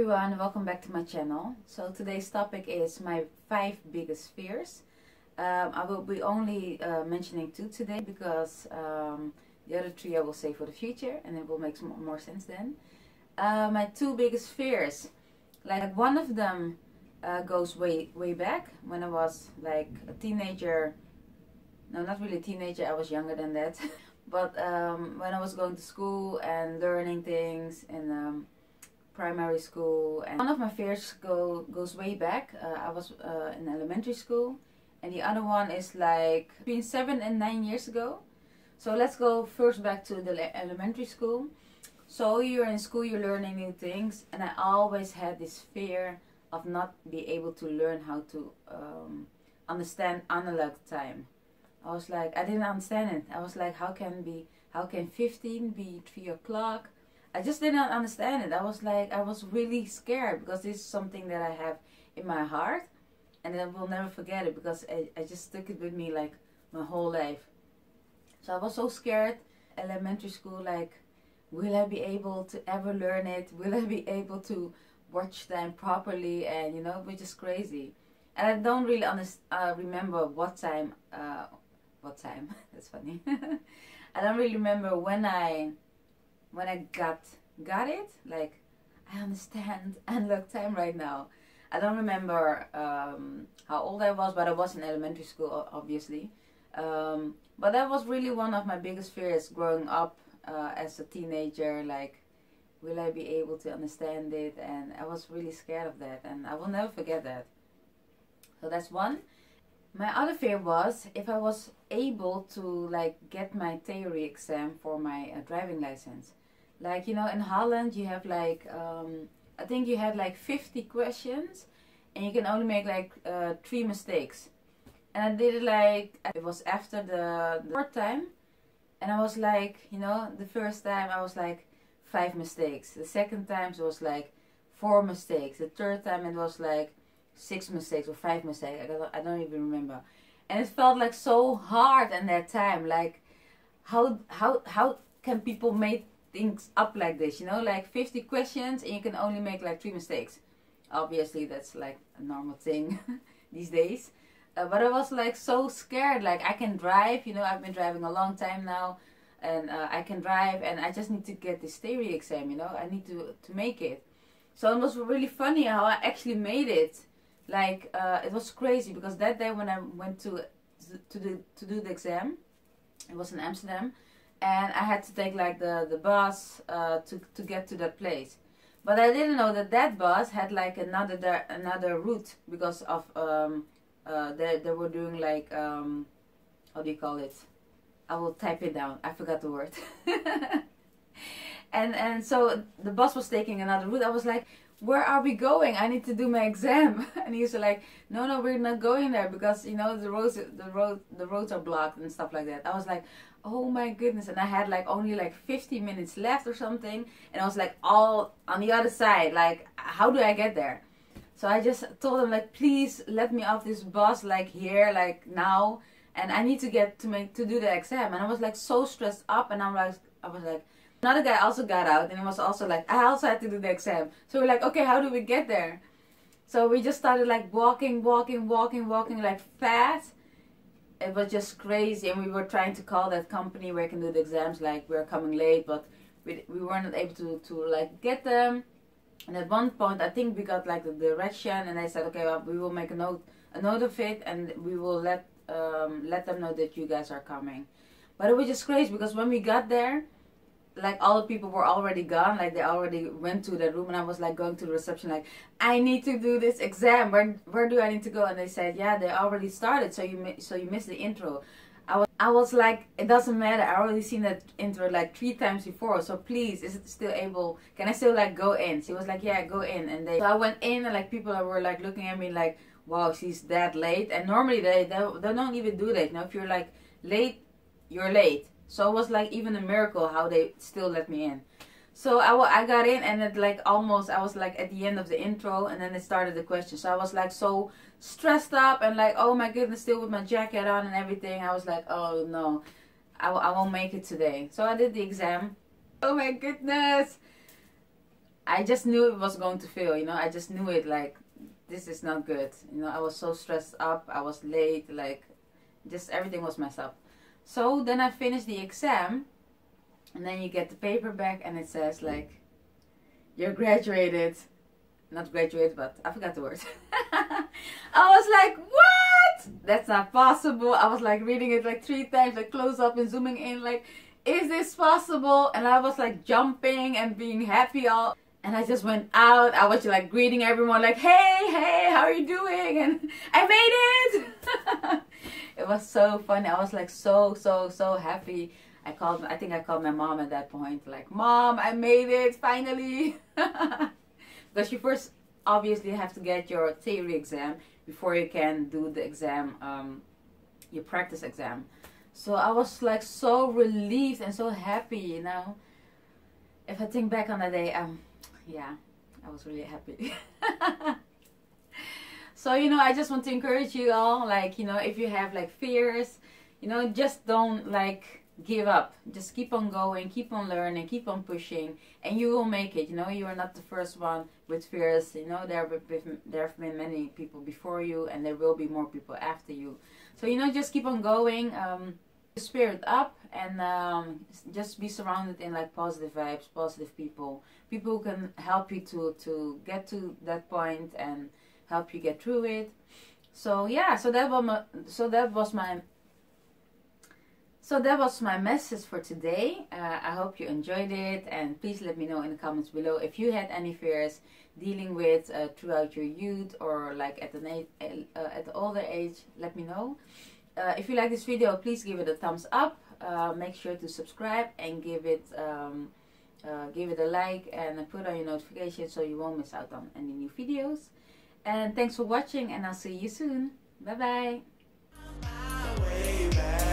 everyone, welcome back to my channel. So today's topic is my 5 biggest fears. I will be only mentioning 2 today because the other 3 I will save for the future and it will make more sense then. My 2 biggest fears, like one of them goes way back when I was like a teenager. No, not really a teenager, I was younger than that. But when I was going to school and learning things in primary school, and one of my fears goes way back. I was in elementary school, and the other one is like between 7 and 9 years ago. So let's go first back to the elementary school. So you're in school, you're learning new things, and I always had this fear of not be able to learn how to understand analog time. I was like, I didn't understand it. I was like, how can 15 be 3 o'clock? I just didn't understand it. I was like, I was really scared because this is something that I have in my heart, and I will never forget it because I just took it with me like my whole life. So I was so scared. Elementary school, like, will I be able to ever learn it? Will I be able to watch them properly? And you know, which is crazy. And I don't really remember what time. That's funny. I don't really remember when I got it. Like, I understand analog time right now. I don't remember how old I was, but I was in elementary school, obviously. But that was really one of my biggest fears growing up as a teenager. Like, will I be able to understand it? And I was really scared of that, and I will never forget that. So that's one. My other fear was if I was able to like get my theory exam for my driving license. Like, you know, in Holland you have like I think you had like 50 questions and you can only make like 3 mistakes. And I did it like, it was after the 4th time, and I was like, you know, the first time I was like 5 mistakes. The second time it was like 4 mistakes. The third time it was like 6 mistakes or 5 mistakes. I don't even remember. And it felt like so hard in that time. Like, how can people make things up like this? You know, like 50 questions and you can only make like 3 mistakes. Obviously, that's like a normal thing these days. But I was like so scared. Like, I can drive. You know, I've been driving a long time now, and I can drive. And I just need to get this theory exam. You know, I need to make it. So it was really funny how I actually made it. Like, it was crazy because that day when I went to do the exam, it was in Amsterdam, and I had to take like the bus to get to that place. But I didn't know that bus had like another route because of they were doing like how do you call it? I will type it down. I forgot the word. and so the bus was taking another route. I was like, where are we going? I need to do my exam. And he was like, no, we're not going there because, you know, the roads are blocked and stuff like that. I was like, oh my goodness. And I had like only like 50 minutes left or something, and I was like all on the other side. Like, how do I get there? So I just told him like, please let me off this bus like here, like now, and I need to get to do the exam. And I was like so stressed up, and I was like another guy also got out, and he was also like, I also had to do the exam. So we're like, okay, how do we get there? So we just started like walking like fast. It was just crazy, and we were trying to call that company where you can do the exams, like we're coming late, but we weren't able to like get them. And at one point I think we got like the direction, and they said, okay, well, we will make a note of it, and we will let them know that you guys are coming. But it was just crazy because when we got there, like all the people were already gone, like they already went to their room, and I was like going to the reception like, I need to do this exam, where do I need to go? And they said, yeah, they already started, so you missed the intro. I was like, it doesn't matter, I already seen that intro like 3 times before, so please, is it still able, can I still like go in? She was like, yeah, go in. And so I went in, and like people were like looking at me like, wow, she's that late. And normally they don't even do that, you know, if you're like late, you're late. So it was like even a miracle how they still let me in. So I got in, and it like almost, I was like at the end of the intro, and then it started the question. So I was like so stressed up and like, oh my goodness, still with my jacket on and everything. I was like, oh no, I won't make it today. So I did the exam. Oh my goodness. I just knew it was going to fail, you know. I just knew it, like, this is not good. You know, I was so stressed up. I was late, like, just everything was messed up. So then I finished the exam, and then you get the paper back, and it says, like, you're graduated. Not graduated, but I forgot the word. I was like, what? That's not possible. I was like reading it like 3 times, like close up and zooming in, like, is this possible? And I was like jumping and being happy all. And I just went out. I was like greeting everyone, like, hey, how are you doing? And I made it. It was so funny. I was like so happy. I think I called my mom at that point, like, Mom, I made it finally. Because you first obviously have to get your theory exam before you can do the exam, your practice exam. So I was like so relieved and so happy, you know. If I think back on that day, yeah, I was really happy. So, you know, I just want to encourage you all, like, you know, if you have like fears, you know, just don't like give up. Just keep on going, keep on learning, keep on pushing, and you will make it. You know, you are not the first one with fears. You know, there have been many people before you, and there will be more people after you. So, you know, just keep on going. Spirit up, and just be surrounded in like positive vibes, positive people who can help you to get to that point and help you get through it. So yeah, so that was my message for today. I hope you enjoyed it, and please let me know in the comments below if you had any fears dealing with throughout your youth, or like at the older age. Let me know. If you like this video, please give it a thumbs up. Make sure to subscribe and give it a like, and put on your notifications so you won't miss out on any new videos. And thanks for watching, and I'll see you soon. Bye bye.